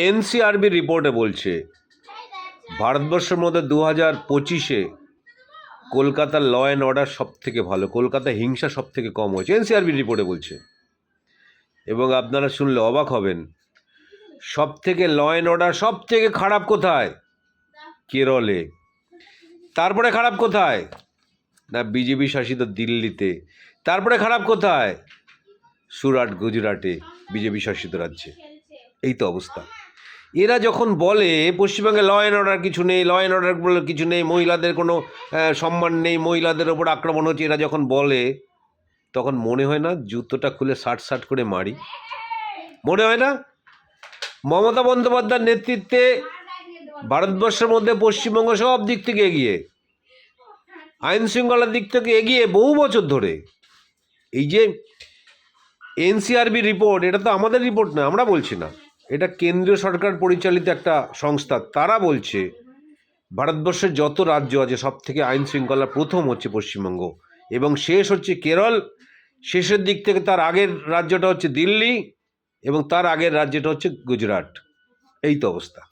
NCRB রিপোর্টে বলছে ভারতবর্ষের মধ্যে 2025-এ কলকাতার ল অ্যান্ড অর্ডার সব থেকে ভালো, কলকাতায় হিংসা সব থেকে কম হয়েছে, এনসিআরবি রিপোর্টে বলছে। এবং আপনারা শুনলে অবাক হবেন, সব থেকে ল অ্যান্ড অর্ডার সব থেকে খারাপ কোথায়? কেরলে। তারপরে খারাপ কোথায়? না বিজেপি শাসিত দিল্লিতে। তারপরে খারাপ কোথায়? সুরাট, গুজরাটে, বিজেপি শাসিত রাজ্যে। এই তো অবস্থা। এরা যখন বলে পশ্চিমবঙ্গে ল অ্যান্ড অর্ডার কিছু নেই, ল অ্যান্ড অর্ডার বলে কিছু নেই, মহিলাদের কোনো সম্মান নেই, মহিলাদের ওপর আক্রমণ হচ্ছে, এরা যখন বলে তখন মনে হয় না জুতোটা খুলে সাট করে মারি? মনে হয় না? মমতা বন্দ্যোপাধ্যায়ের নেতৃত্বে ভারতবর্ষের মধ্যে পশ্চিমবঙ্গ সব দিক থেকে এগিয়ে, আইন শৃঙ্খলার দিক থেকে এগিয়ে বহু বছর ধরে। এই যে এনসিআরবি রিপোর্ট, এটা তো আমাদের রিপোর্ট না, আমরা বলছি না, এটা কেন্দ্রীয় সরকার পরিচালিত একটা সংস্থা, তারা বলছে ভারতবর্ষের যত রাজ্য আছে সব থেকে আইন শৃঙ্খলা প্রথম হচ্ছে পশ্চিমবঙ্গ, এবং শেষ হচ্ছে কেরল, শেষের দিক থেকে তার আগের রাজ্যটা হচ্ছে দিল্লি, এবং তার আগের রাজ্যটা হচ্ছে গুজরাট। এই তো অবস্থা।